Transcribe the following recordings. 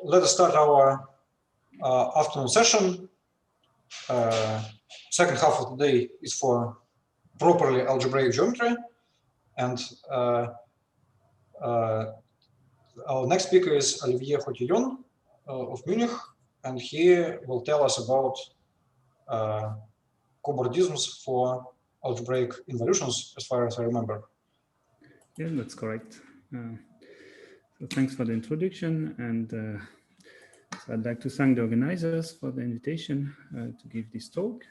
let us start our afternoon session. Second half of the day is for properly algebraic geometry, and our next speaker is Olivier Haution of Munich, and he will tell us about cobordisms for algebraic involutions, as far as I remember. Yeah, that's correct. So thanks for the introduction, and so I'd like to thank the organizers for the invitation to give this talk.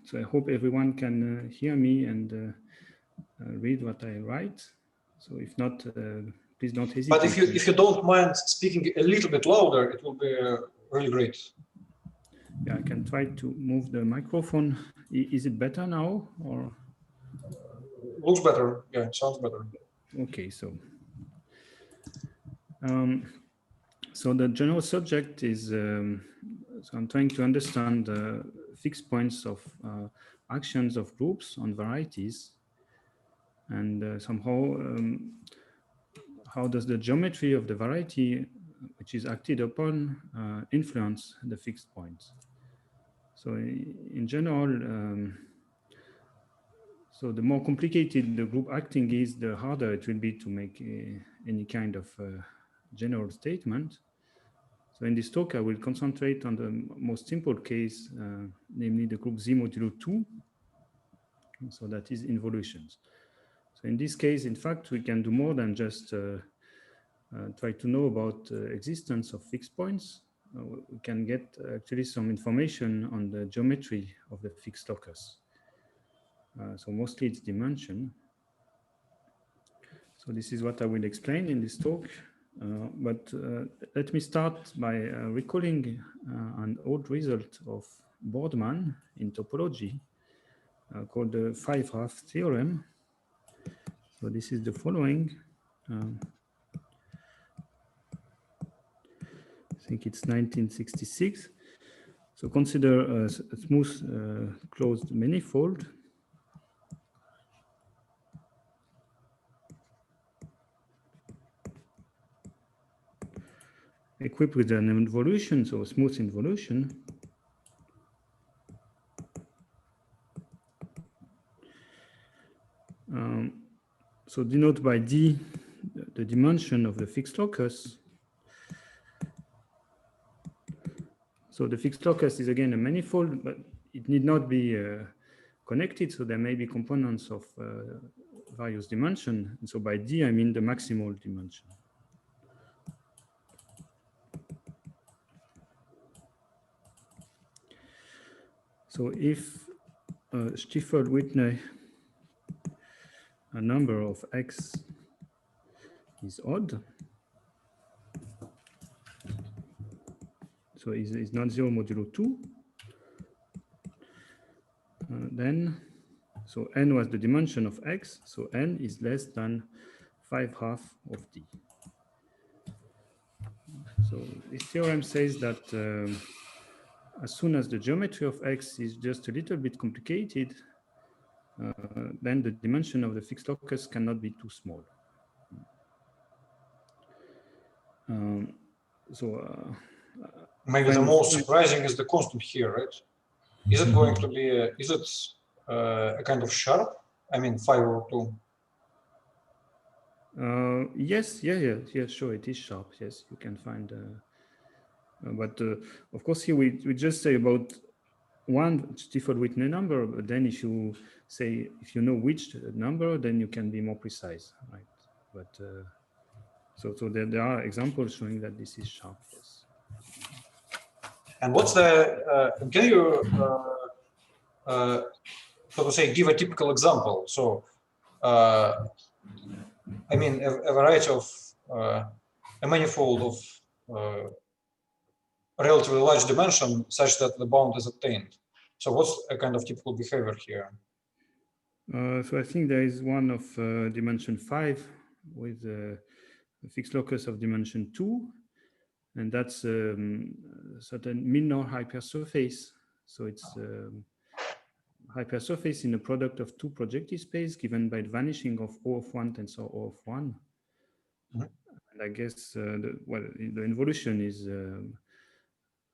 So I hope everyone can hear me and read what I write. So if not, please don't hesitate. But if you don't mind speaking a little bit louder, it will be really great. Yeah, I can try to move the microphone. Is it better now, or? Looks better. Yeah, it sounds better. Okay, so the general subject is, so I'm trying to understand the fixed points of actions of groups on varieties, and somehow how does the geometry of the variety which is acted upon influence the fixed points. So in general, so the more complicated the group acting is, the harder it will be to make any kind of general statement. So in this talk, I will concentrate on the most simple case, namely the group Z modulo 2. So that is involutions. So in this case, in fact, we can do more than just try to know about existence of fixed points. We can get actually some information on the geometry of the fixed locus. So mostly it's dimension. So this is what I will explain in this talk. But let me start by recalling an old result of Boardman in topology called the 5-half theorem. So this is the following. I think it's 1966. So consider a smooth closed manifold. Equipped with an involution, so a smooth involution. So denote by D the dimension of the fixed locus. So the fixed locus is again a manifold, but it need not be connected. So there may be components of various dimensions. And so by D, I mean the maximal dimension. So if Stiefel-Whitney a number of x is odd, so is not 0 modulo 2, then, so n was the dimension of x, so n is less than 5/2 of d. So this theorem says that as soon as the geometry of x is just a little bit complicated, then the dimension of the fixed locus cannot be too small. Maybe the most surprising is the constant here, right? Is it going to be, is it a kind of sharp? I mean, 502. Yes, yeah, sure, it is sharp. Yes, you can find, but of course here we just say about one Stiefel-Whitney number, but then if you say, if you know which number, then you can be more precise, right? But so there are examples showing that this is sharp, yes. And what's the, can you, so to say, give a typical example? So, I mean, a variety of, a manifold of relatively large dimension such that the bound is attained. So what's a kind of typical behavior here? So I think there is one of dimension 5 with a fixed locus of dimension 2, and that's certain minor hypersurface. So it's hypersurface in a product of two projective space given by the vanishing of O of 1 tensor O of 1. Mm-hmm. And I guess the involution is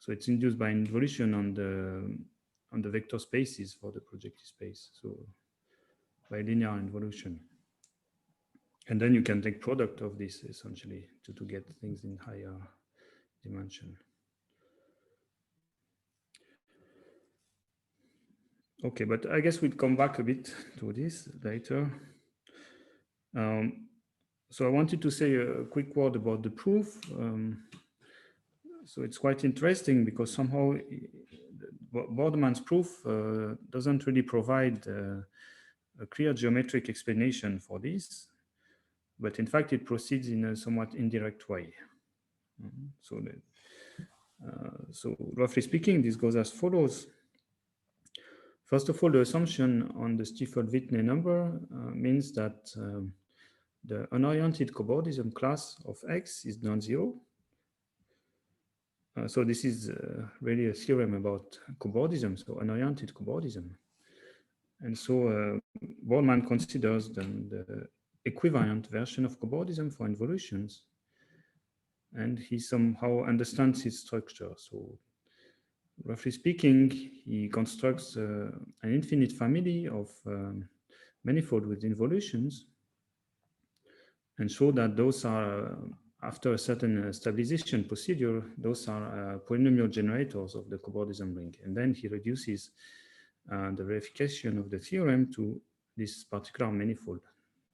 so it's induced by involution on the vector spaces for the projective space. So by linear involution. And then you can take product of this essentially to get things in higher dimension. Okay, but I guess we'll come back a bit to this later. So I wanted to say a quick word about the proof. So it's quite interesting because somehow Boardman's proof doesn't really provide a clear geometric explanation for this, but in fact it proceeds in a somewhat indirect way. So roughly speaking, this goes as follows. First of all, the assumption on the Stiefel-Whitney number means that the unoriented cobordism class of X is non-zero. So this is really a theorem about cobordism, so unoriented cobordism. And so Boardman considers then the equivalent version of cobordism for involutions, and he somehow understands its structure. So roughly speaking, he constructs an infinite family of manifold with involutions and show that those are, after a certain stabilization procedure, those are polynomial generators of the cobordism ring. And then he reduces the verification of the theorem to this particular manifold,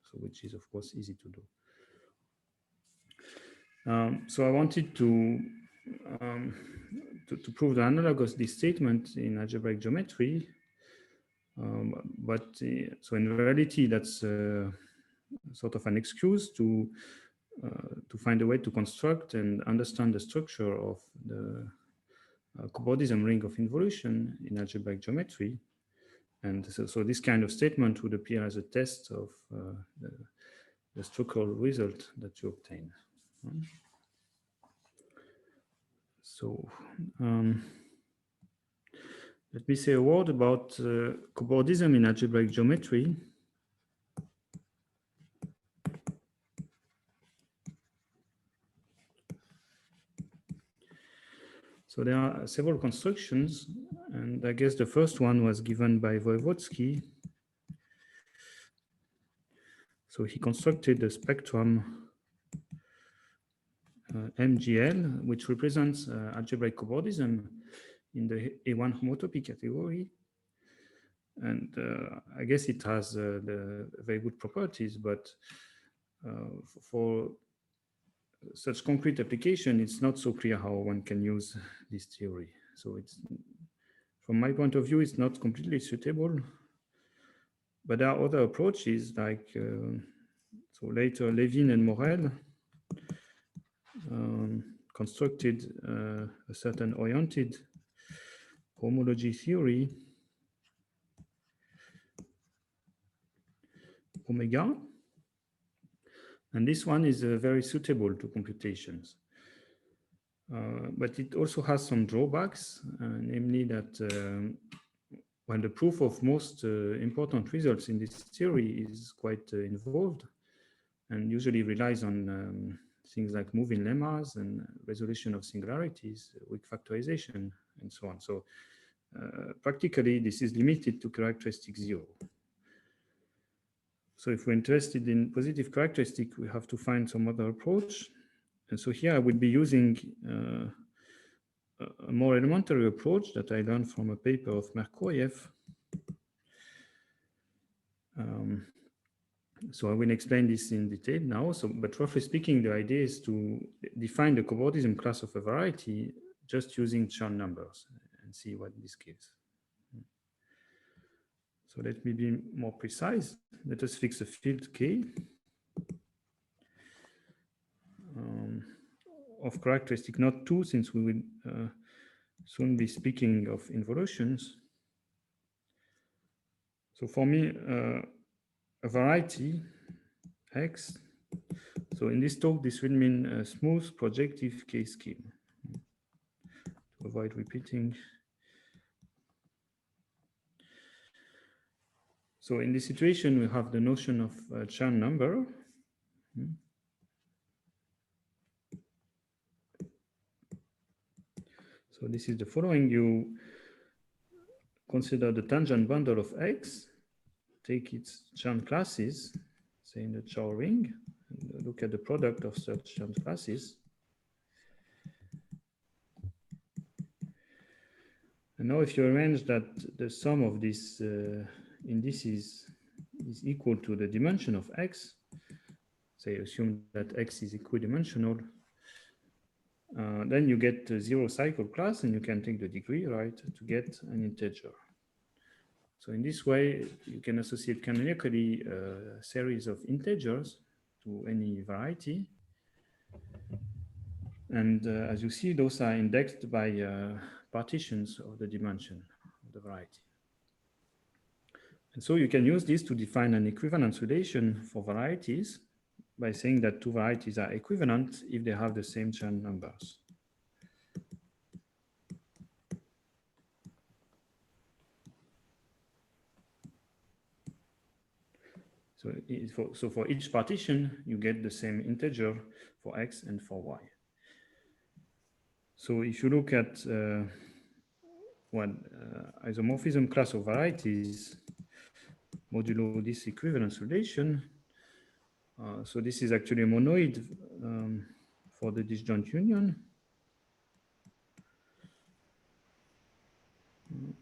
so which is of course easy to do. So I wanted to prove the analogous this statement in algebraic geometry, so in reality that's sort of an excuse to find a way to construct and understand the structure of the cobordism ring of involution in algebraic geometry. And so this kind of statement would appear as a test of the structural result that you obtain. So let me say a word about cobordism in algebraic geometry. So there are several constructions, and I guess the first one was given by Voevodsky. So he constructed a spectrum MGL, which represents algebraic cobordism in the A1 homotopy category. And I guess it has the very good properties, but for such concrete application, it's not so clear how one can use this theory. So it's, from my point of view, it's not completely suitable. But there are other approaches like, so later Levin and Morel constructed a certain oriented homology theory, omega. And this one is very suitable to computations. But it also has some drawbacks, namely that when the proof of most important results in this theory is quite involved and usually relies on things like moving lemmas and resolution of singularities, weak factorization, and so on. So practically, this is limited to characteristic 0. So if we're interested in positive characteristic, we have to find some other approach. And so here I would be using a more elementary approach that I learned from a paper of Merkoyev. So I will explain this in detail now. So, but roughly speaking, the idea is to define the cobordism class of a variety just using Chern numbers and see what this gives. So let me be more precise. Let us fix a field K of characteristic not 2, since we will soon be speaking of involutions. So for me, a variety X. So in this talk, this will mean a smooth projective K scheme. To avoid repeating. So in this situation, we have the notion of a Chern number. So this is the following. You consider the tangent bundle of X, take its Chern classes, say in the Chor ring, and look at the product of such Chern classes. And now if you arrange that the sum of these indices is equal to the dimension of X, say assume that X is equidimensional, then you get a zero cycle class and you can take the degree, right, to get an integer. So in this way, you can associate canonically a series of integers to any variety. And as you see, those are indexed by partitions of the dimension of the variety. And so you can use this to define an equivalence relation for varieties by saying that two varieties are equivalent if they have the same Chern numbers. So for each partition, you get the same integer for X and for Y. So if you look at isomorphism class of varieties modulo this equivalence relation, so this is actually a monoid for the disjoint union.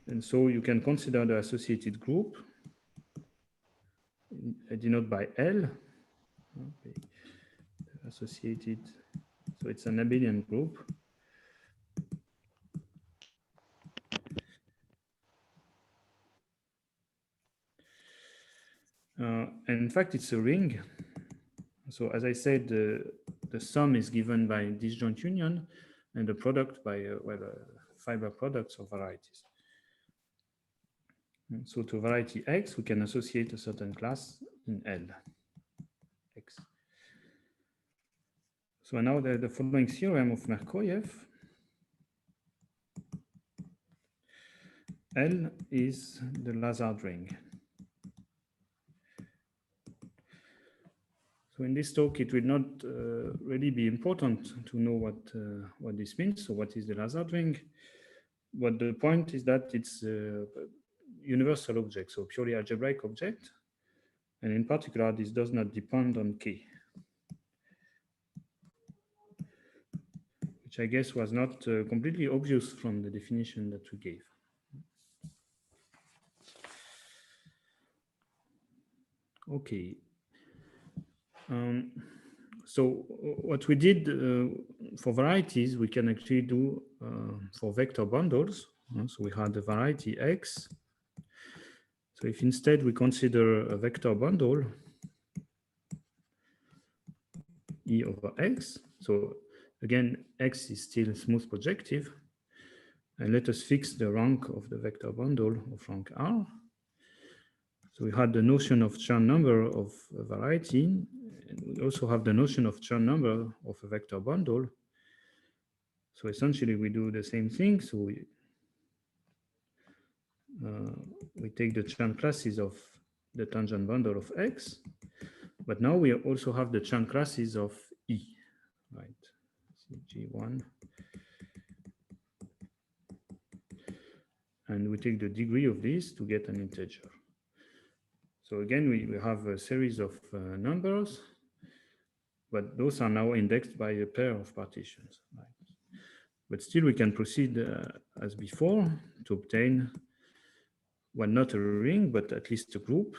And so you can consider the associated group denoted by L, okay, associated, so it's an abelian group. And in fact, it's a ring. So as I said, the sum is given by disjoint union and the product by fiber products of varieties. And so to variety X, we can associate a certain class in L, X. So now the following theorem of Merkoyev. L is the Lazard ring. So in this talk, it will not really be important to know what this means. So what is the Lazard ring? But the point is that it's a universal object, so purely algebraic object. And in particular, this does not depend on K, which I guess was not completely obvious from the definition that we gave. Okay. So what we did for varieties, we can actually do for vector bundles. So we had the variety X. So if instead we consider a vector bundle E over X, so again, X is still smooth projective, and let us fix the rank of the vector bundle of rank R. So we had the notion of Chern number of a variety, and we also have the notion of Chern number of a vector bundle. So essentially we do the same thing. So we take the Chern classes of the tangent bundle of X, but now we also have the Chern classes of E, right? So G1. And we take the degree of this to get an integer. So again, we have a series of numbers, but those are now indexed by a pair of partitions. Right? But still we can proceed as before to obtain, well, not a ring, but at least a group.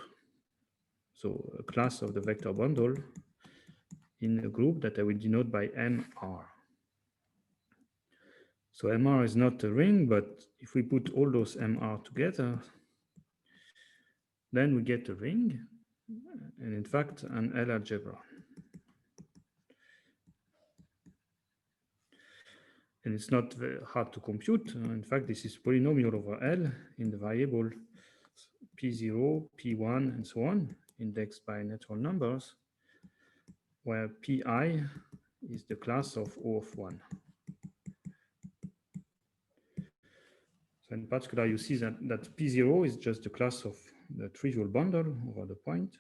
So a class of the vector bundle in a group that I will denote by MR. So MR is not a ring, but if we put all those MR together, then we get a ring, and in fact, an L algebra. And it's not very hard to compute. In fact, this is polynomial over L in the variable P0, P1, and so on, indexed by natural numbers, where Pi is the class of O of 1. So in particular, you see that P0 is just the class of the trivial bundle over the point,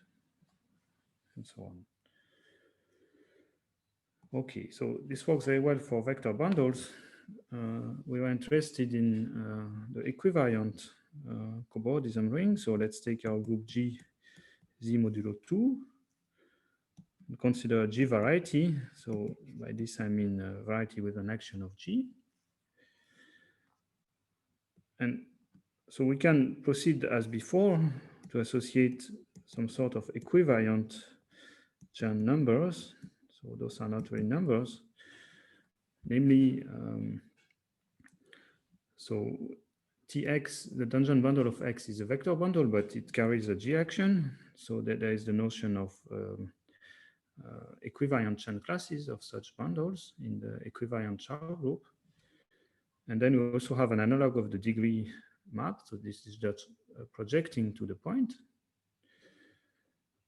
and so on. Okay, so this works very well for vector bundles. we were interested in the equivalent cobordism ring. So let's take our group G, Z modulo 2. Consider a G variety. So by this I mean a variety with an action of G. And so we can proceed as before to associate some sort of equivalent Chern numbers. So those are not really numbers. Namely, so Tx, the tangent bundle of X is a vector bundle, but it carries a G action. So that there is the notion of equivalent Chern classes of such bundles in the equivalent Char group. And then we also have an analog of the degree map. So this is just projecting to the point.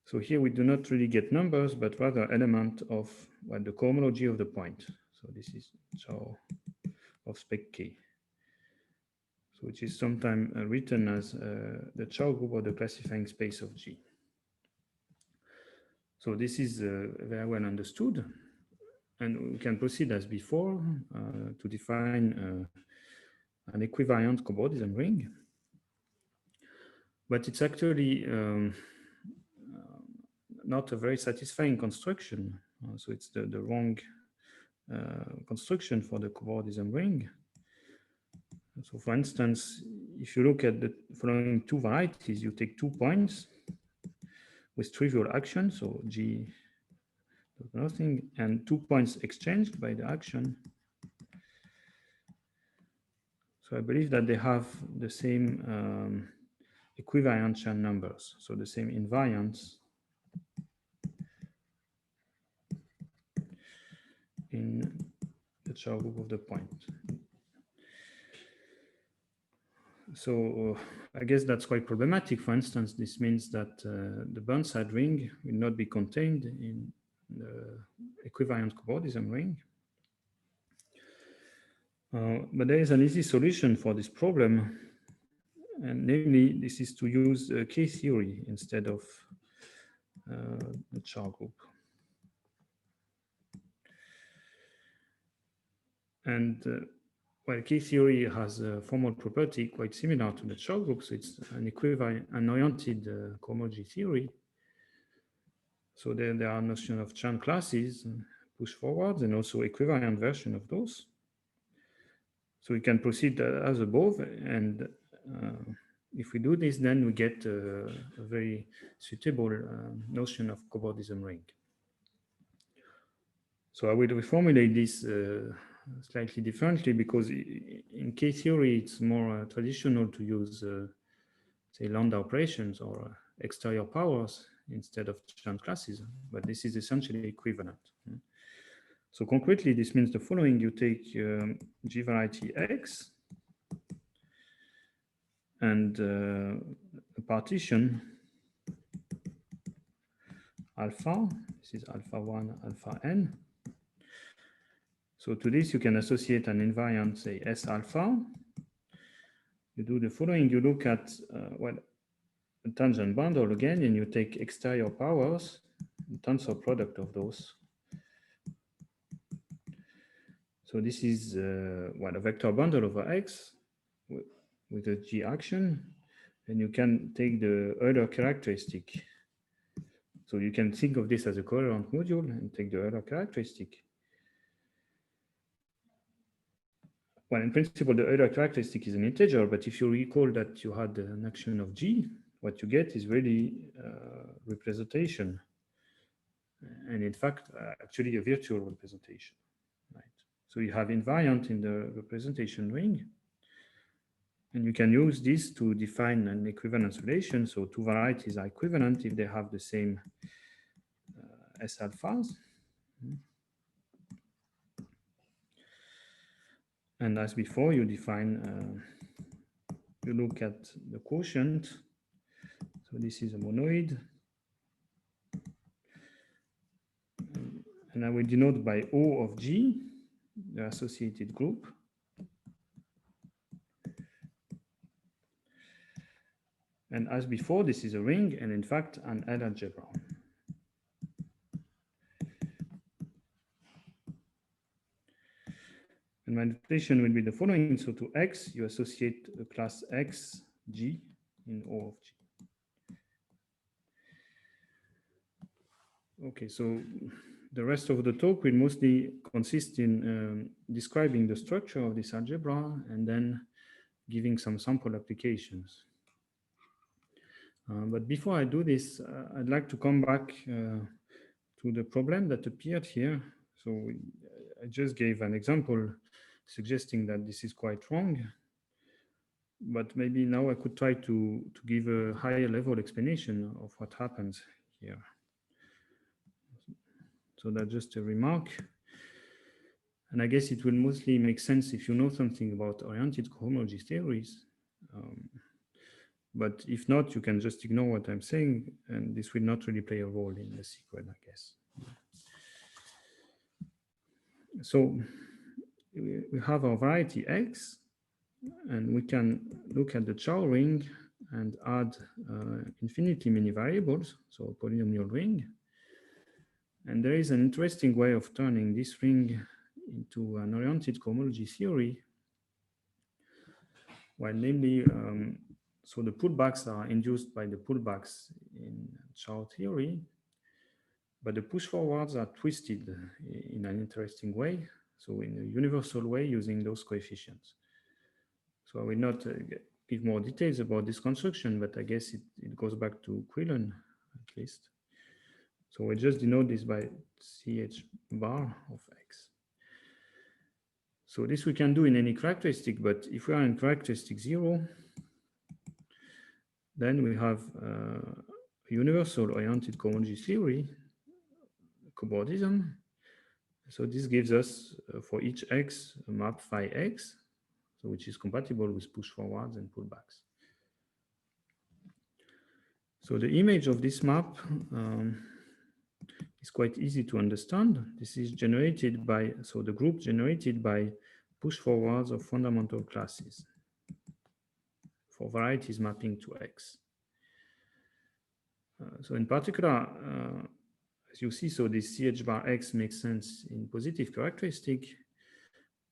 So here we do not really get numbers, but rather element of the cohomology of the point. So this is Char of spec K. So which is sometimes written as the Char group or the classifying space of G. So this is very well understood. And we can proceed as before to define an equivalent cobordism ring. But it's actually not a very satisfying construction. So it's the wrong construction for the cobordism ring. So for instance, if you look at the following two varieties, you take 2 points with trivial action, so G does nothing, and 2 points exchanged by the action. So I believe that they have the same equivalent Chern numbers, so the same invariance in the Char group of the point. So I guess that's quite problematic. For instance, this means that the Burnside ring will not be contained in the equivalent cobordism ring. But there is an easy solution for this problem, and namely, this is to use K-theory instead of the Char group. And well, K-theory has a formal property quite similar to the Char group, so it's an equivalent, an oriented cohomology theory. So there are notion of Chern classes, push forwards, and also equivalent version of those. So we can proceed as above, and if we do this, then we get a very suitable notion of cobordism ring. So I will reformulate this slightly differently, because in K-theory, it's more traditional to use, say, lambda operations or exterior powers instead of Chern classes, but this is essentially equivalent. So concretely, this means the following: you take G variety X and a partition alpha. This is alpha 1, alpha n. So to this, you can associate an invariant, say, S alpha. You do the following: you look at well, a tangent bundle again, and you take exterior powers, the tensor product of those. So this is well, a vector bundle over X with a G action, and you can take the Euler characteristic. So you can think of this as a coherent module and take the Euler characteristic. Well, in principle, the Euler characteristic is an integer, but if you recall that you had an action of G, what you get is really representation. And in fact, actually a virtual representation, right? So you have invariant in the representation ring, and you can use this to define an equivalence relation. So two varieties are equivalent if they have the same S alphas. And as before, you define, you look at the quotient. So this is a monoid. And I will denote by O of G, the associated group. And as before, this is a ring, and in fact, an L algebra. And my notation will be the following. So to X, you associate a class X, G in O of G. Okay, so the rest of the talk will mostly consist in describing the structure of this algebra and then giving some sample applications. But before I do this, I'd like to come back to the problem that appeared here. So I just gave an example suggesting that this is quite wrong, but maybe now I could try to give a higher level explanation of what happens here. So that's just a remark. And I guess it will mostly make sense if you know something about oriented cohomology theories. But if not, you can just ignore what I'm saying, and this will not really play a role in the sequel, I guess. So we have our variety X, and we can look at the Chow ring and add infinitely many variables, so a polynomial ring. And there is an interesting way of turning this ring into an oriented cohomology theory, while namely, so the pullbacks are induced by the pullbacks in Chow theory, but the push forwards are twisted in an interesting way, so in a universal way using those coefficients. So I will not give more details about this construction, but I guess it goes back to Quillen at least. So we just denote this by CH bar of X. So this we can do in any characteristic, but if we are in characteristic 0, then we have a universal oriented cohomology theory, cobordism. So this gives us for each X a map phi X, so which is compatible with push forwards and pullbacks. So the image of this map is quite easy to understand. This is generated by, so the group generated by push forwards of fundamental classes for varieties mapping to X. So in particular, as you see, so this CH bar X makes sense in positive characteristic,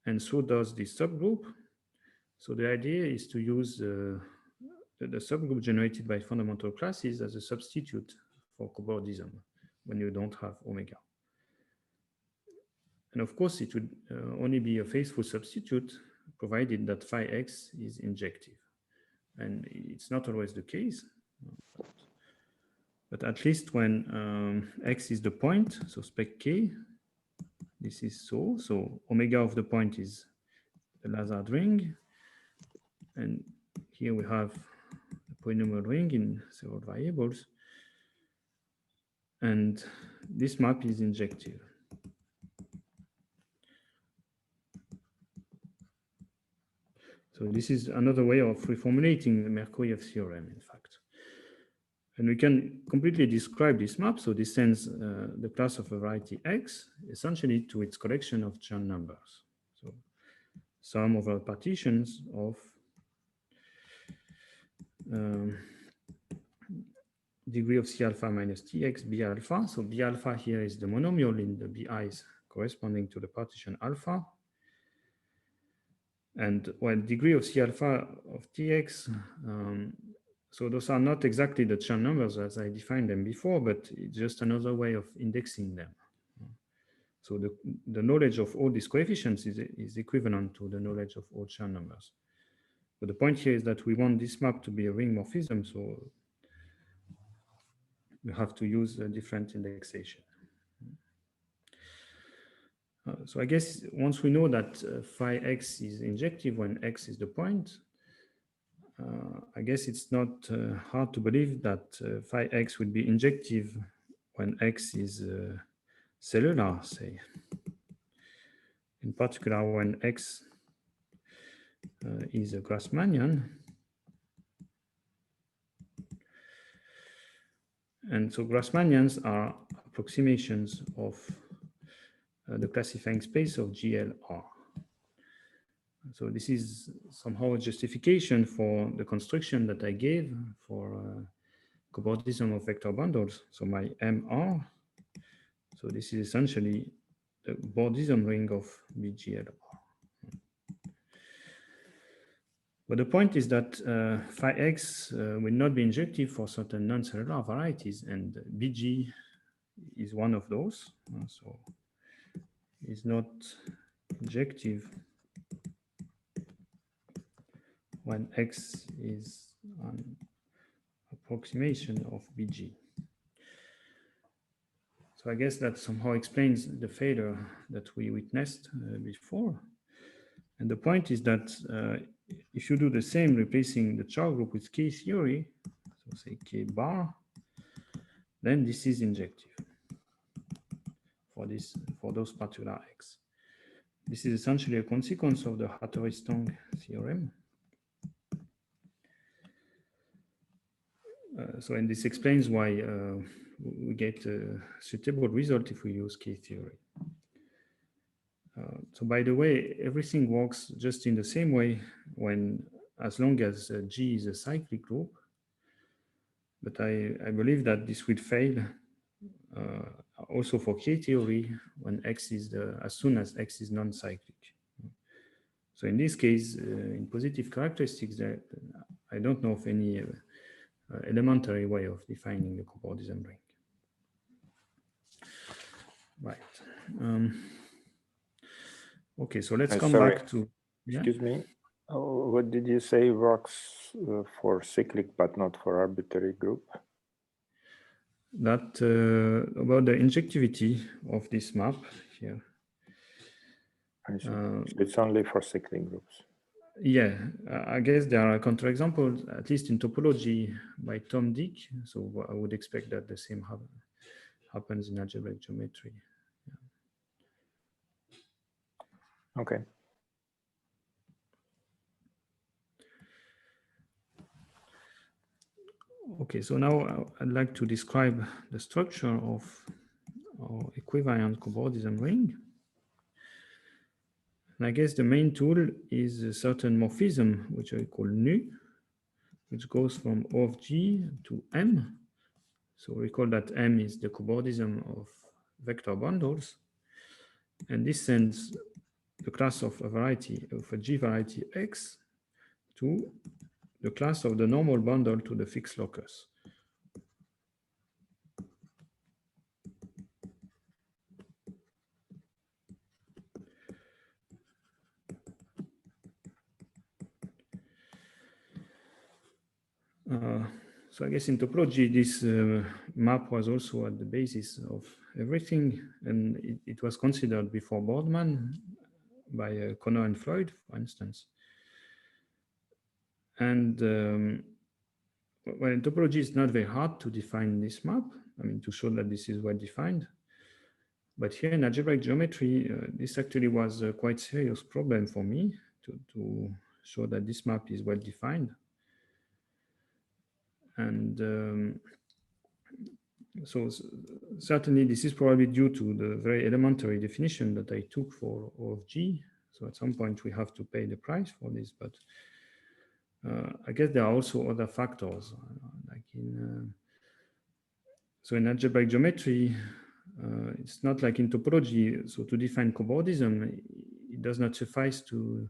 and so does the subgroup. So the idea is to use the subgroup generated by fundamental classes as a substitute for cobordism when you don't have omega. And of course, it would only be a faithful substitute provided that phi X is injective. And it's not always the case. But at least when X is the point, so spec K, this is so. So omega of the point is the Lazard ring. And here we have the polynomial ring in several variables. And this map is injective. So this is another way of reformulating the Merkoviev theorem, in fact. And we can completely describe this map. So this sends the class of a variety X essentially to its collection of Chern numbers. So sum over partitions of degree of C alpha minus Tx B alpha. So B alpha here is the monomial in the BIs corresponding to the partition alpha. And while degree of C alpha of Tx, so those are not exactly the Chern numbers as I defined them before, but it's just another way of indexing them. So the knowledge of all these coefficients is equivalent to the knowledge of all Chern numbers. But the point here is that we want this map to be a ring morphism, so we have to use a different indexation. So I guess once we know that phi X is injective when X is the point, I guess it's not hard to believe that phi X would be injective when X is cellular, say. In particular, when X is a Grassmannian. And so Grassmannians are approximations of the classifying space of GLR. So this is somehow a justification for the construction that I gave for cobordism of vector bundles. So my MR, so this is essentially the bordism ring of BGLR. But the point is that phi x will not be injective for certain non-cellular varieties, and BG is one of those. So is not injective when x is an approximation of BG. So I guess that somehow explains the failure that we witnessed before. And the point is that if you do the same, replacing the Char group with K theory, so say K bar, then this is injective for those particular x. This is essentially a consequence of the Hattori-Stong theorem. And this explains why we get a suitable result if we use K theory. So by the way, everything works just in the same way as long as G is a cyclic group. But I believe that this will fail also for K theory when X is as soon as X is non-cyclic. So in this case, in positive characteristics, I don't know of any elementary way of defining the cobordism ring. Right. Okay, so let's come back to. Yeah? Excuse me. Oh, what did you say works for cyclic but not for arbitrary group? That about the injectivity of this map here. It's only for cyclic groups. Yeah, I guess there are counterexamples, at least in topology, by Tom Dick. So I would expect that the same happens in algebraic geometry. Yeah. Okay. Okay, so now I'd like to describe the structure of our equivariant cobordism ring. And I guess the main tool is a certain morphism, which I call nu, which goes from O of G to M. So recall that M is the cobordism of vector bundles. And this sends the class of a G variety X to the class of the normal bundle to the fixed locus. So I guess in topology, this map was also at the basis of everything, and it was considered before Boardman by Connor and Floyd, for instance. And well, in topology, it's not very hard to define this map. I mean, to show that this is well defined. But here in algebraic geometry, this actually was a quite serious problem for me to show that this map is well defined. And so certainly this is probably due to the very elementary definition that I took for O of G. So at some point we have to pay the price for this, but I guess there are also other factors, like so in algebraic geometry, it's not like in topology. So to define cobordism, it does not suffice to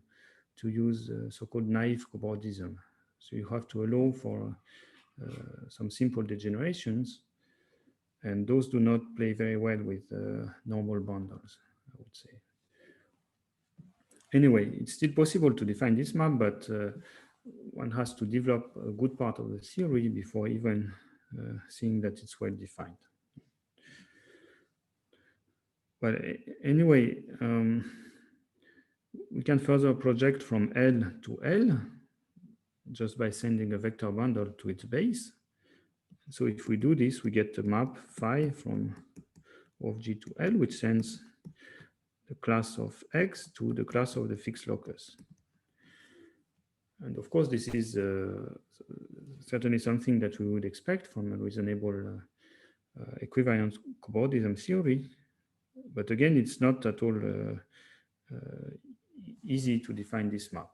use so-called naive cobordism. So you have to allow for some simple degenerations, and those do not play very well with normal bundles, I would say. Anyway, it's still possible to define this map, but one has to develop a good part of the theory before even seeing that it's well defined. But anyway, we can further project from L to L just by sending a vector bundle to its base. So if we do this, we get the map phi from O of G to L, which sends the class of X to the class of the fixed locus. And of course, this is certainly something that we would expect from a reasonable equivariant cobordism theory. But again, it's not at all easy to define this map.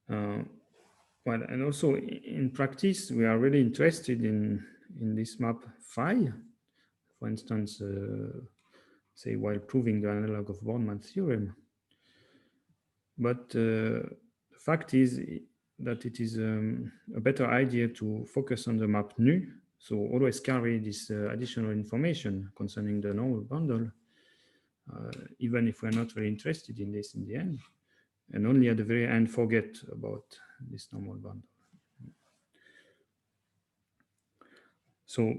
Well, and also in practice, we are really interested in this map phi. For instance, say while proving the analog of Bornman's theorem, But the fact is that it is a better idea to focus on the map nu. So always carry this additional information concerning the normal bundle, even if we're not very interested in this in the end. And only at the very end forget about this normal bundle. So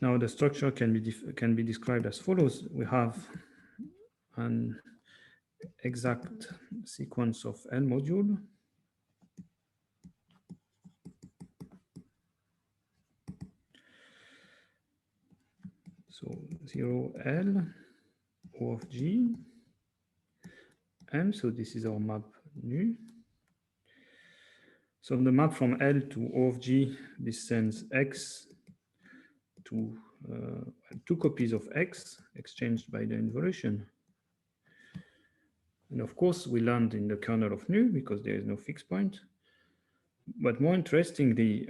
now the structure can be described as follows. We have an exact sequence of L module. So 0 L O of G M. So this is our map nu. So the map from L to O of G, this sends X to 2 copies of X exchanged by the involution. And of course, we land in the kernel of nu because there is no fixed point. But more interestingly,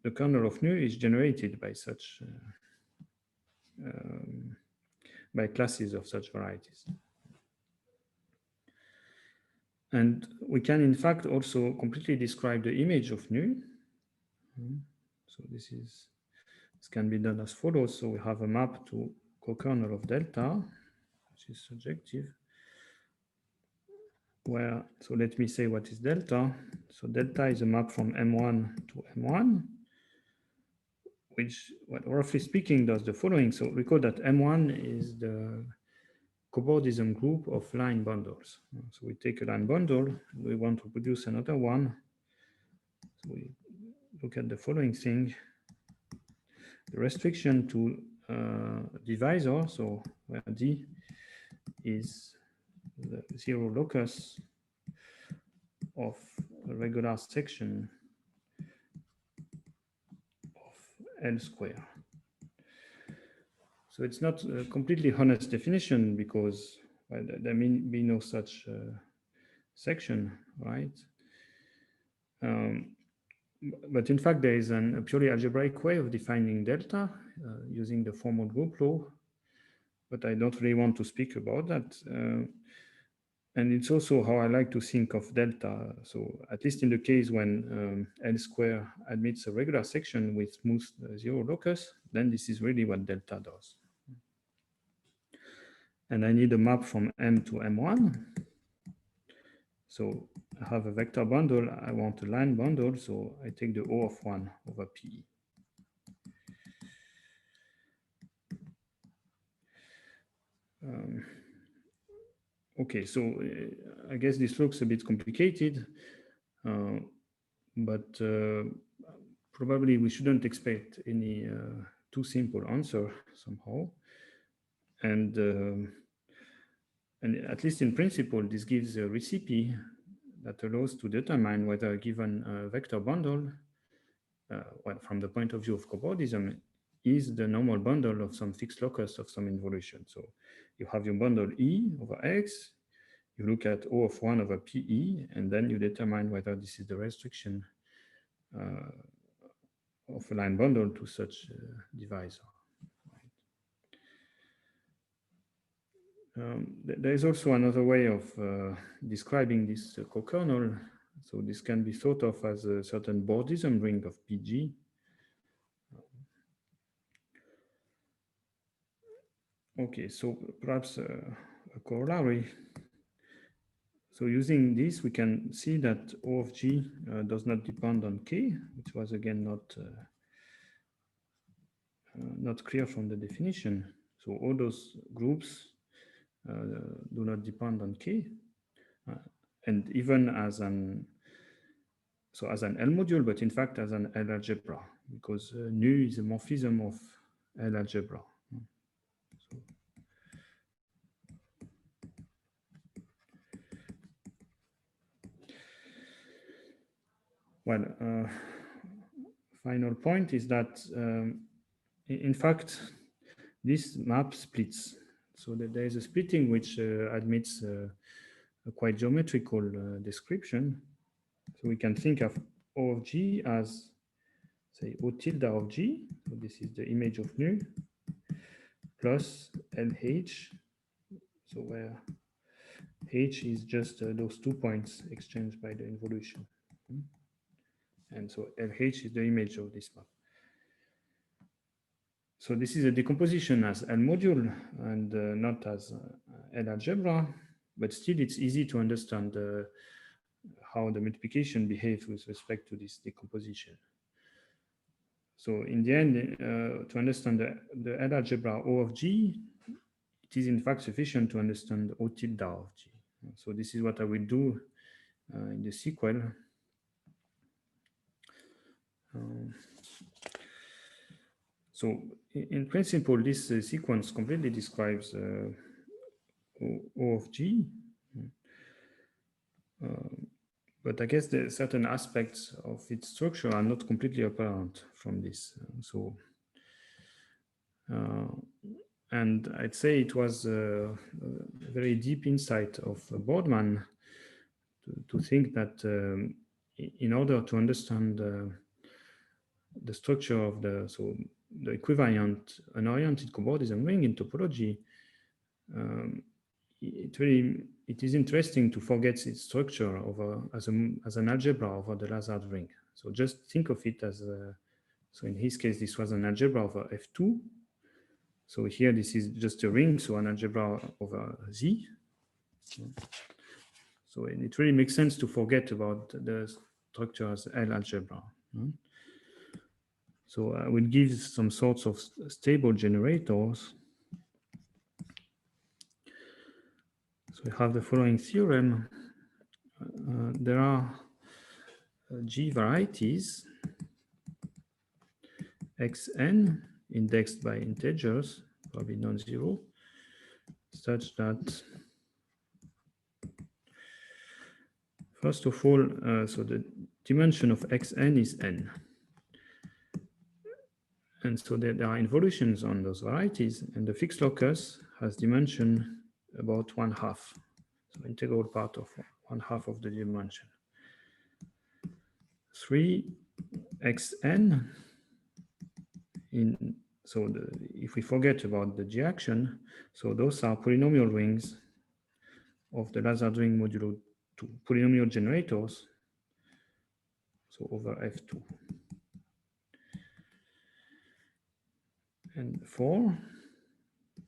the kernel of nu is generated by such by classes of such varieties. And we can, in fact, also completely describe the image of nu. So this can be done as follows. So we have a map to co-kernel of delta, which is surjective. Where, so let me say what is delta. So delta is a map from M1 to M1, which, roughly speaking, does the following. So recall that M1 is the cobordism group of line bundles. So we take a line bundle, we want to produce another one. So we look at the following thing. The restriction to divisor, so where D is the 0 locus of a regular section of L square. So it's not a completely honest definition because there may be no such section, right? But in fact, there is a purely algebraic way of defining delta using the formal group law, but I don't really want to speak about that. And it's also how I like to think of delta. So at least in the case when L square admits a regular section with smooth 0 locus, then this is really what delta does. And I need a map from M to M1. So I have a vector bundle, I want a line bundle, so I take the O of 1 over PE. Okay, so I guess this looks a bit complicated, but probably we shouldn't expect any too simple answer somehow. And at least in principle, this gives a recipe that allows to determine whether a given vector bundle, well, from the point of view of cobordism, is the normal bundle of some fixed locus of some involution. So you have your bundle E over X, you look at O of 1 over PE, and then you determine whether this is the restriction of a line bundle to such divisor. There is also another way of describing this co-kernel. So this can be thought of as a certain cobordism ring of PG. Okay, so perhaps a corollary. So using this, we can see that O of G does not depend on K, which was again not clear from the definition. So all those groups do not depend on K. And even as an L module, but in fact as an L algebra, because nu is a morphism of L algebra. So, well, final point is that in fact this map splits. So that there is a splitting which admits a quite geometrical description. So we can think of O of G as, say, O tilde of G. So this is the image of nu plus LH. So where H is just those 2 points exchanged by the involution. And so LH is the image of this map. So this is a decomposition as L module and not as L algebra, but still it's easy to understand how the multiplication behaves with respect to this decomposition. So in the end, to understand the L algebra O of G, it is in fact sufficient to understand O tilde of G. So this is what I will do in the sequel. So in principle, this sequence completely describes O of G. But I guess there are certain aspects of its structure are not completely apparent from this. And I'd say it was a very deep insight of Boardman to think that in order to understand the structure of the equivalent unoriented cobordism ring in topology, it is interesting to forget its structure as an algebra over the Lazard ring. So just think of it as so in his case this was an algebra over F2. So here this is just a ring, so an algebra over Z. So it really makes sense to forget about the structure as L algebra. So I will give some sorts of stable generators. So we have the following theorem. There are G varieties, Xn, indexed by integers, probably non-zero, such that, first of all, so the dimension of Xn is n. And so there are involutions on those varieties, and the fixed locus has dimension about 1/2, so integral part of 1/2 of the dimension. 3xn so if we forget about the G action, so those are polynomial rings of the Lazard ring modulo 2, polynomial generators, so over F2. And 4,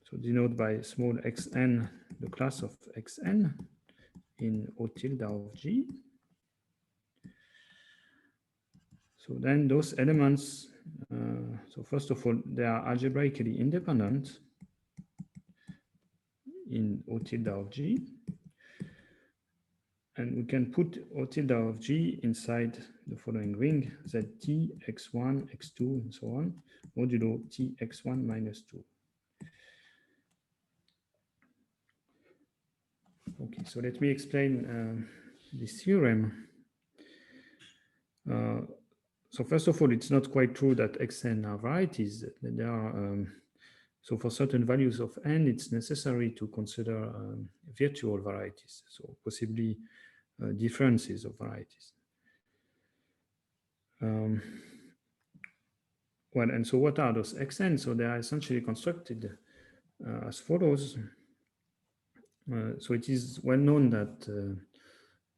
so denote by small xn the class of xn in O tilde of G. So then those elements, so first of all, they are algebraically independent in O tilde of G. And we can put O tilde of G inside the following ring, ZT, x1, x2, and so on, modulo T x1 minus 2. Okay, so let me explain this theorem. So first of all, it's not quite true that Xn are varieties. There are, so for certain values of n, it's necessary to consider virtual varieties, so possibly differences of varieties. Well, and so what are those Xn? So they are essentially constructed as follows. So it is well known that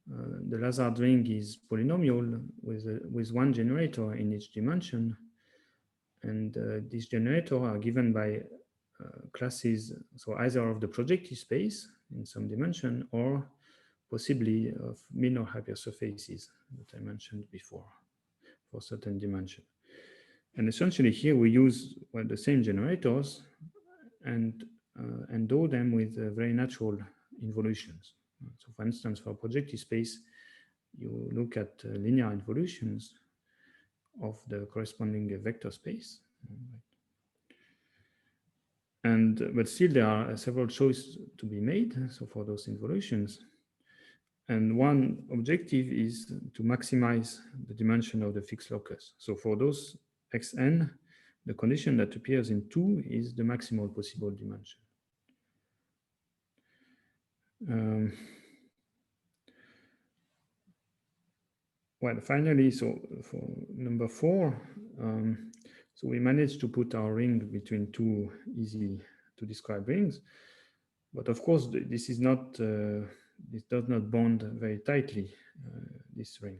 the Lazard ring is polynomial with one generator in each dimension, and these generators are given by classes, so either of the projective space in some dimension or possibly of minor hypersurfaces that I mentioned before for certain dimension. And essentially here we use the same generators and endow them with very natural involutions. So for instance, for projective space, you look at linear involutions of the corresponding vector space. But still there are several choices to be made, so for those involutions. And one objective is to maximize the dimension of the fixed locus. So for those Xn, the condition that appears in 2 is the maximal possible dimension. Well, finally, so for number 4, so we managed to put our ring between two easy to describe rings. But of course, this is not, this does not bond very tightly, this ring.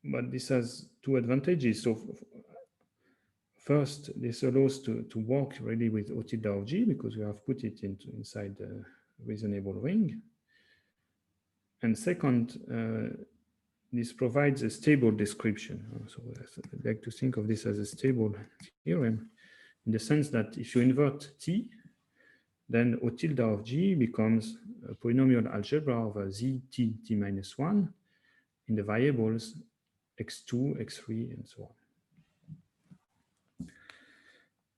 But this has two advantages. So first, this allows to work really with O tilde of G because we have put it inside the reasonable ring. And second, this provides a stable description. So I like to think of this as a stable theorem in the sense that if you invert T, then O tilde of G becomes a polynomial algebra over Z T T minus 1 in the variables x2, x3, and so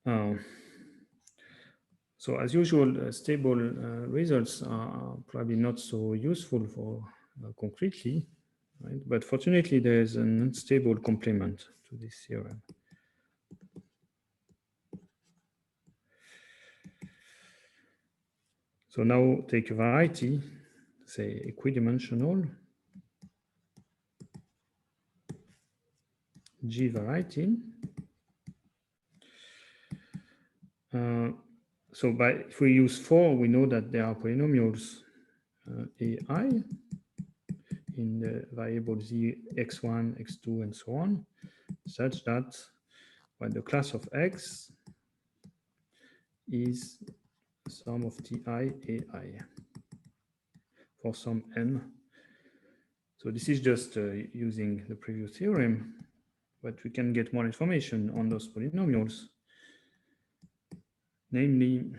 on. So as usual, stable results are probably not so useful for concretely, right? But fortunately, there is an unstable complement to this theorem. So now take a variety, say equidimensional, G variety. So if we use 4, we know that there are polynomials AI in the variable Z, x1, x2, and so on, such that when the class of X is sum of Ti AI for some M. So this is just using the previous theorem, but we can get more information on those polynomials. Namely,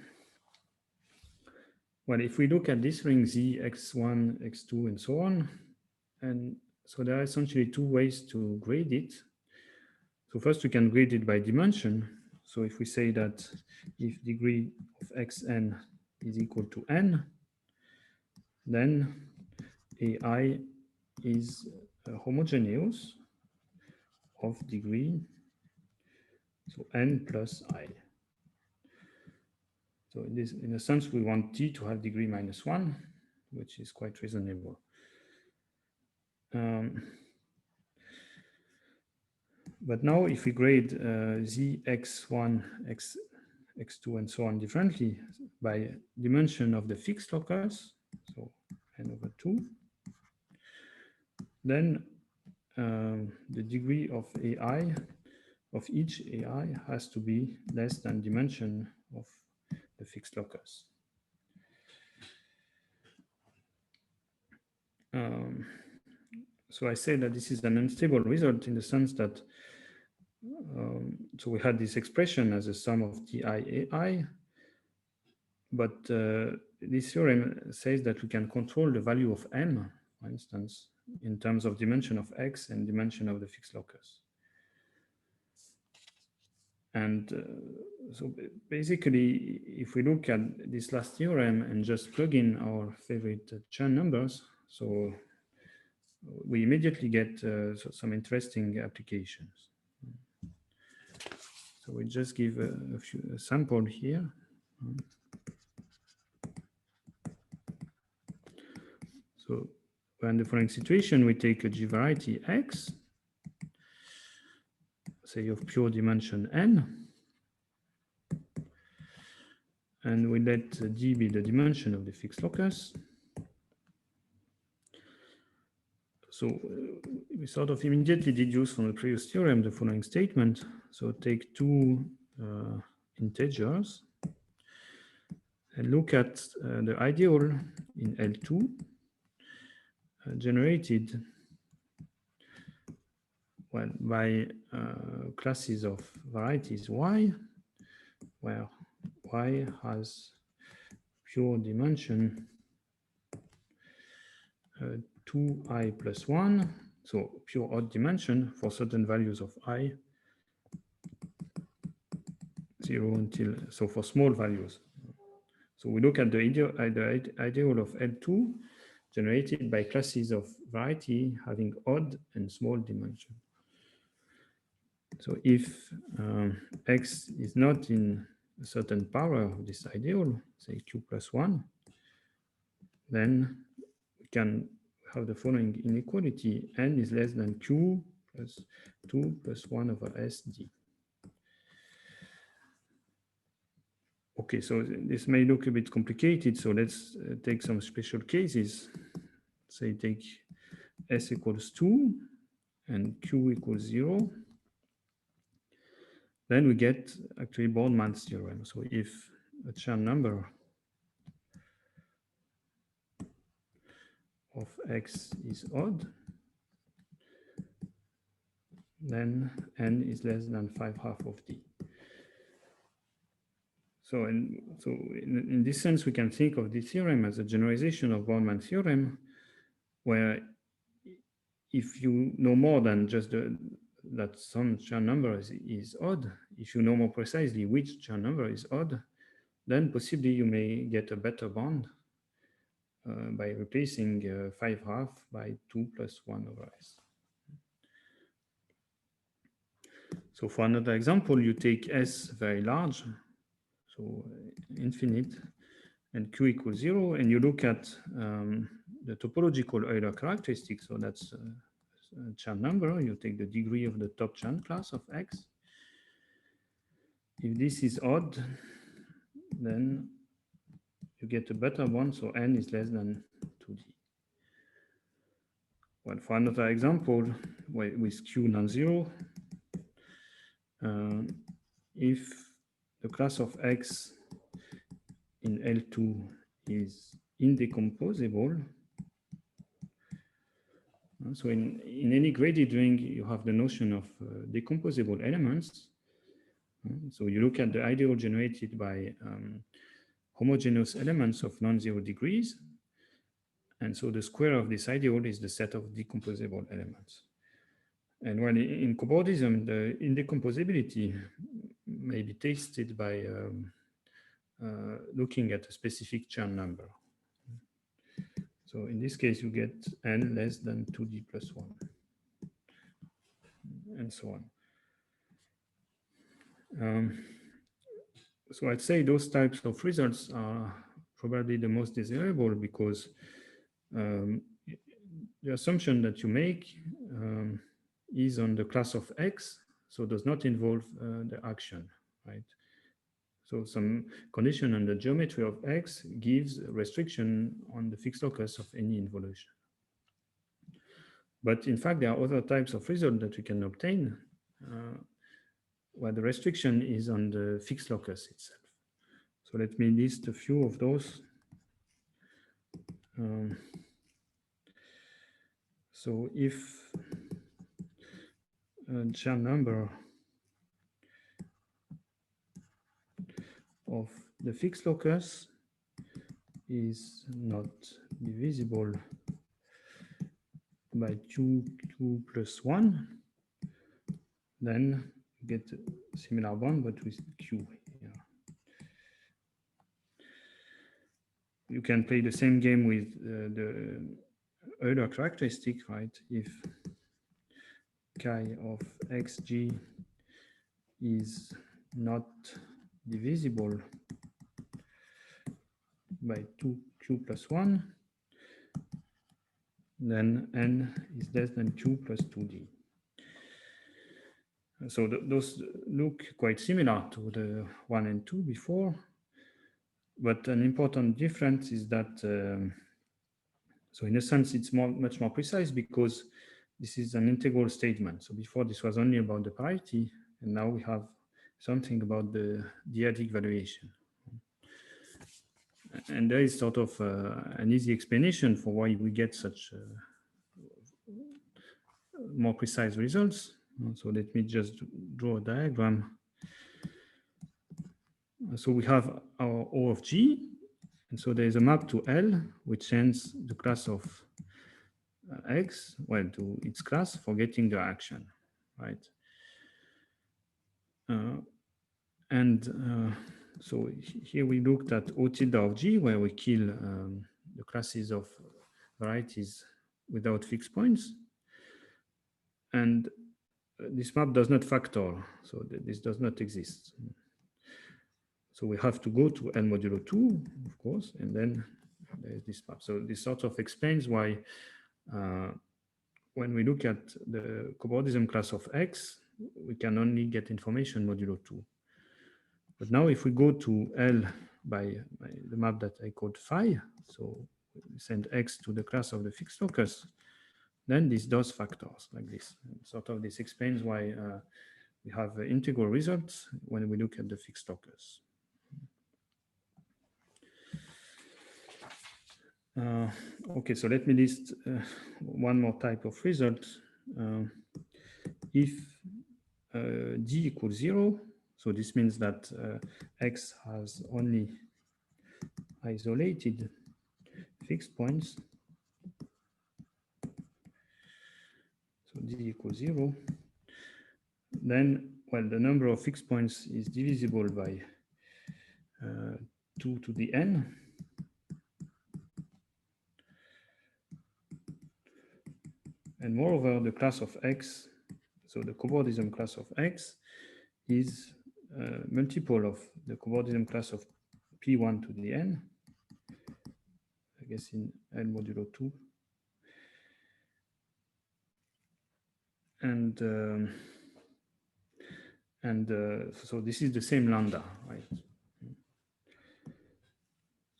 well, if we look at this ring Z, x1, x2, and so on, and so there are essentially two ways to grade it. So first we can grade it by dimension. So if we say that if degree of xn is equal to n, then AI is homogeneous of degree, so n plus I. So in a sense, we want T to have degree minus 1, which is quite reasonable. But now if we grade Z, x1, x2, and so on differently by dimension of the fixed locus, so n over 2, then the degree of AI, of each AI, has to be less than dimension of the fixed locus. So I say that this is an unstable result in the sense that so we had this expression as a sum of Ti AI, but this theorem says that we can control the value of M, for instance, in terms of dimension of X and dimension of the fixed locus. And so basically, if we look at this last theorem and just plug in our favorite Chern numbers, so we immediately get some interesting applications. So we just give a sample here. So in the following situation, we take a G variety X, say of pure dimension n, and we let D be the dimension of the fixed locus. So we sort of immediately deduce from the previous theorem the following statement. So take two integers and look at the ideal in L2 generated well by classes of varieties Y, where Y has pure dimension 2i plus 1, so pure odd dimension for certain values of I, 0 until, so for small values. So we look at the ideal of L2 generated by classes of variety having odd and small dimension. So if X is not in a certain power of this ideal, say Q plus 1, then we can have the following inequality: n is less than Q plus 2 plus 1 over SD. Okay, so this may look a bit complicated. So let's take some special cases. Say take S equals 2 and Q equals 0. Then we get actually Bond-Mann's theorem. So if a Chern number of X is odd, then N is less than 5/2 of D. So in this sense, we can think of this theorem as a generalization of Bond-Mann's theorem, where if you know more than just that some Chern number is odd, if you know more precisely which Chern number is odd, then possibly you may get a better bond by replacing 5/2 by 2 plus 1 over S. So for another example, you take S very large, so infinite, and Q equals 0, and you look at the topological Euler characteristics. So that's a Chern number. You take the degree of the top Chern class of X. If this is odd, then you get a better one, so N is less than 2D. Well, for another example, with Q non-zero, if the class of X in L2 is indecomposable, so in any graded ring, you have the notion of decomposable elements. So you look at the ideal generated by homogeneous elements of non-zero degrees. And so the square of this ideal is the set of decomposable elements. And when in cobordism, the indecomposability may be tested by looking at a specific Chern number. So in this case, you get N less than 2D plus 1, and so on. So I'd say those types of results are probably the most desirable because the assumption that you make is on the class of X, so does not involve the action, right? So some condition on the geometry of X gives a restriction on the fixed locus of any involution. But in fact, there are other types of results that we can obtain where the restriction is on the fixed locus itself. So let me list a few of those. So if a Chern number of the fixed locus is not divisible by 2q plus 1, then you get a similar bond but with q here. You can play the same game with the Euler characteristic, right? If chi of xg is not divisible by 2q plus 1, then n is less than q plus 2d. So those look quite similar to the 1 and 2 before, but an important difference is that, so in a sense, it's much more precise because this is an integral statement. So before this was only about the parity, and now we have something about the d-adic valuation. And there is sort of an easy explanation for why we get such more precise results. So let me just draw a diagram. So we have our O of G, and so there is a map to L, which sends the class of X, well, to its class for getting the action, right? So here we looked at O tilde of G, where we kill the classes of varieties without fixed points. And this map does not factor, so this does not exist. So we have to go to N modulo 2, of course, and then there's this map. So this sort of explains why when we look at the cobordism class of X, we can only get information modulo 2. But now if we go to L by the map that I called phi, so we send X to the class of the fixed locus, then this does factors like this. And sort of this explains why we have integral results when we look at the fixed locus. Okay, so let me list one more type of result. If D equals 0, so this means that X has only isolated fixed points. So D equals 0. Then, well, the number of fixed points is divisible by 2 to the n. And moreover, the class of X, so the cobordism class of X, is a multiple of the cobordism class of P1 to the n, I guess in L modulo 2. And so this is the same lambda, right?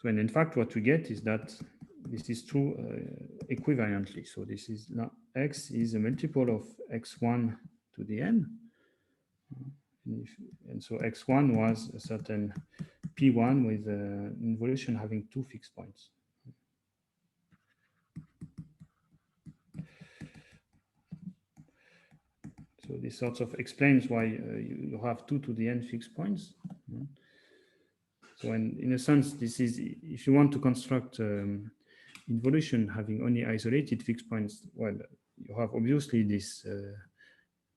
So, and in fact, what we get is that this is true equivalently. So this is X is a multiple of X1 to the n. And so X1 was a certain P1 with an involution having 2 fixed points. So this sort of explains why you have 2 to the n fixed points. So in a sense, this is, if you want to construct involution having only isolated fixed points, well, you have obviously this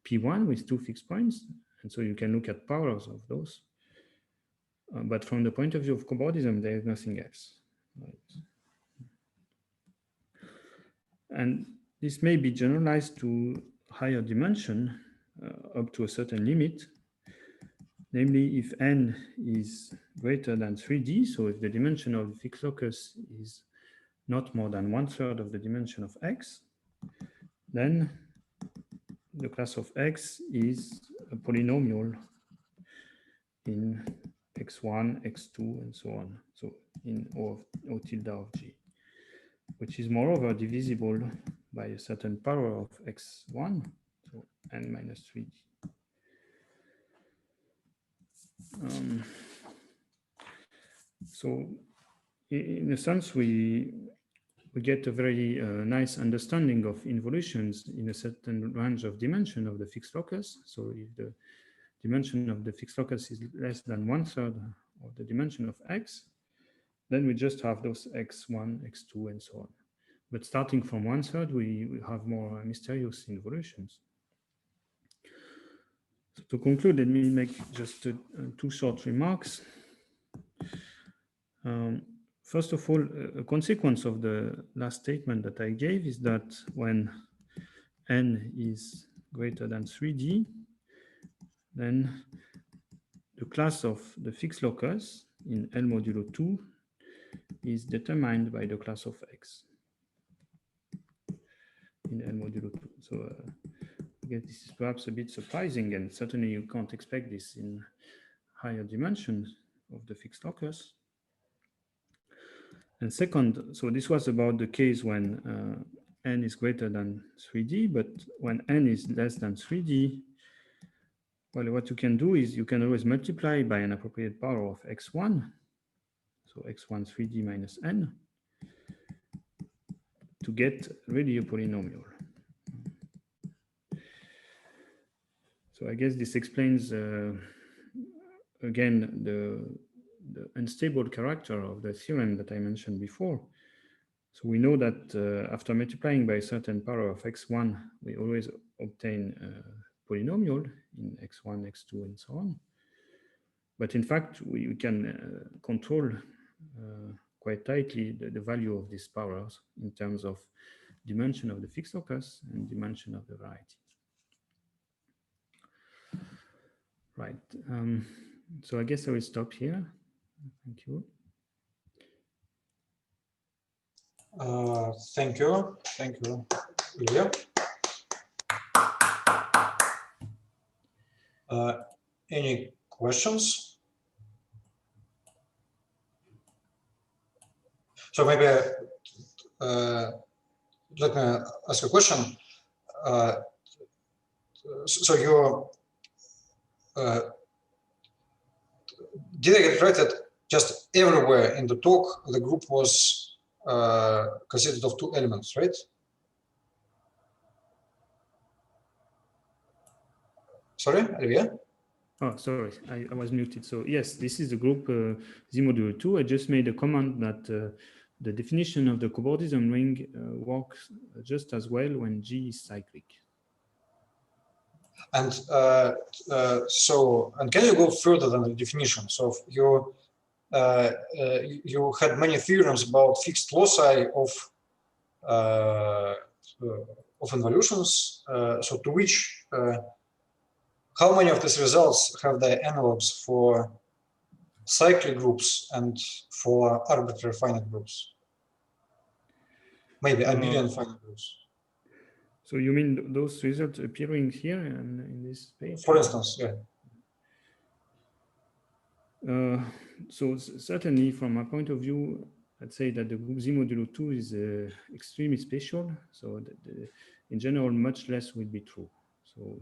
P1 with 2 fixed points. And so you can look at powers of those. But from the point of view of cobordism, there is nothing else. Right? And this may be generalized to higher dimension up to a certain limit. Namely, if n is greater than 3D, so if the dimension of the fixed locus is not more than 1/3 of the dimension of X, then the class of X is a polynomial in X1, X2, and so on. So in O tilde of G, which is moreover divisible by a certain power of X1, so n minus 3D. So in a sense, we get a very nice understanding of involutions in a certain range of dimension of the fixed locus. So if the dimension of the fixed locus is less than 1/3 of the dimension of X, then we just have those X1, X2, and so on. But starting from 1/3, we have more mysterious involutions. So to conclude, let me make just 2 short remarks. First of all, a consequence of the last statement that I gave is that when n is greater than 3D, then the class of the fixed locus in L modulo 2 is determined by the class of X in L modulo 2. So I guess this is perhaps a bit surprising, and certainly you can't expect this in higher dimensions of the fixed locus. And second, so this was about the case when n is greater than 3D, but when n is less than 3D, well, what you can do is you can always multiply by an appropriate power of X1, so X1 3D minus n, to get really a polynomial. So I guess this explains, again, the unstable character of the theorem that I mentioned before. So we know that after multiplying by a certain power of X1, we always obtain a polynomial in X1, X2, and so on. But in fact, we can control quite tightly the value of these powers in terms of dimension of the fixed locus and dimension of the variety. Right. So I guess I will stop here. Thank you. Thank you. Thank you, Ilya. Any questions? So maybe let me ask a question. So you did I get it right that just everywhere in the talk the group was consisted of 2 elements, right? Sorry, Olivier? Oh, sorry, I was muted. So yes, this is the group Z modulo 2. I just made a comment that the definition of the cobordism ring works just as well when G is cyclic. And and can you go further than the definition? So you had many theorems about fixed loci of involutions. So to which how many of these results have their analogs for cyclic groups and for arbitrary finite groups? Maybe abelian finite groups. So you mean those results appearing here in this page? For instance, yeah. So certainly from my point of view, I'd say that the group Z modulo 2 is extremely special. So in general, much less will be true. So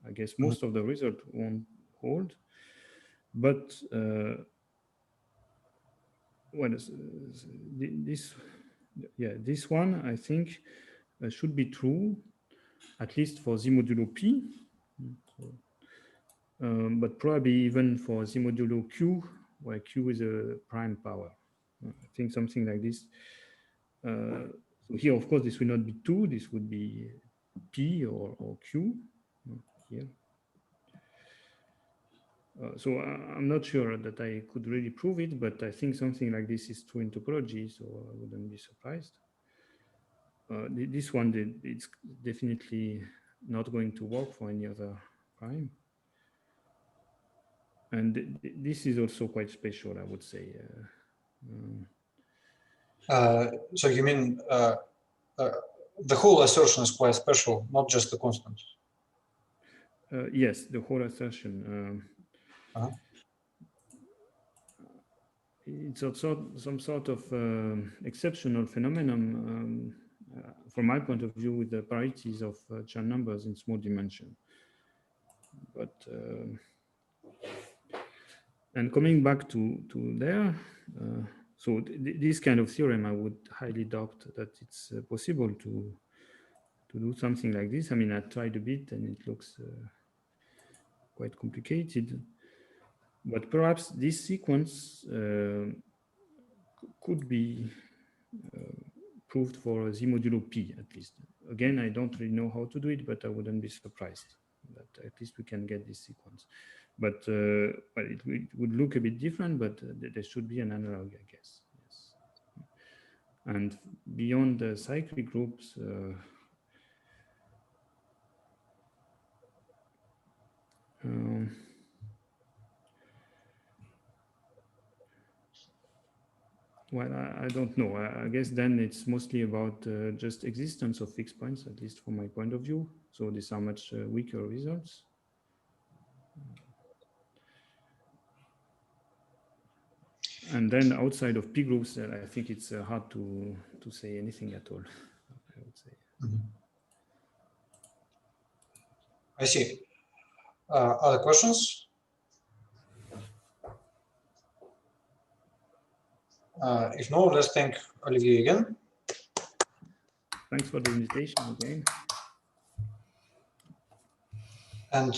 I guess most of the result won't hold, but this one I think should be true, at least for Z modulo P, but probably even for Z modulo Q, where Q is a prime power. I think something like this. So here, of course, this will not be 2. This would be P or Q here. So I'm not sure that I could really prove it, but I think something like this is true in topology, so I wouldn't be surprised. This one, it's definitely not going to work for any other prime. And this is also quite special, I would say. So you mean the whole assertion is quite special, not just the constant? Yes, the whole assertion. It's also some sort of exceptional phenomenon from my point of view with the parities of Chern numbers in small dimension. But and coming back to there, so this kind of theorem, I would highly doubt that it's possible to do something like this. I mean, I tried a bit and it looks quite complicated. But perhaps this sequence could be proved for Z modulo P, at least. Again, I don't really know how to do it, but I wouldn't be surprised that at least we can get this sequence. But it would look a bit different, but there should be an analog, I guess. Yes. And beyond the cyclic groups, well, I don't know. I guess then it's mostly about just existence of fixed points, at least from my point of view. So these are much weaker results. And then outside of P groups, I think it's hard to say anything at all, I would say. I see. Other questions? If no, let's thank Olivier again. Thanks for the invitation again. And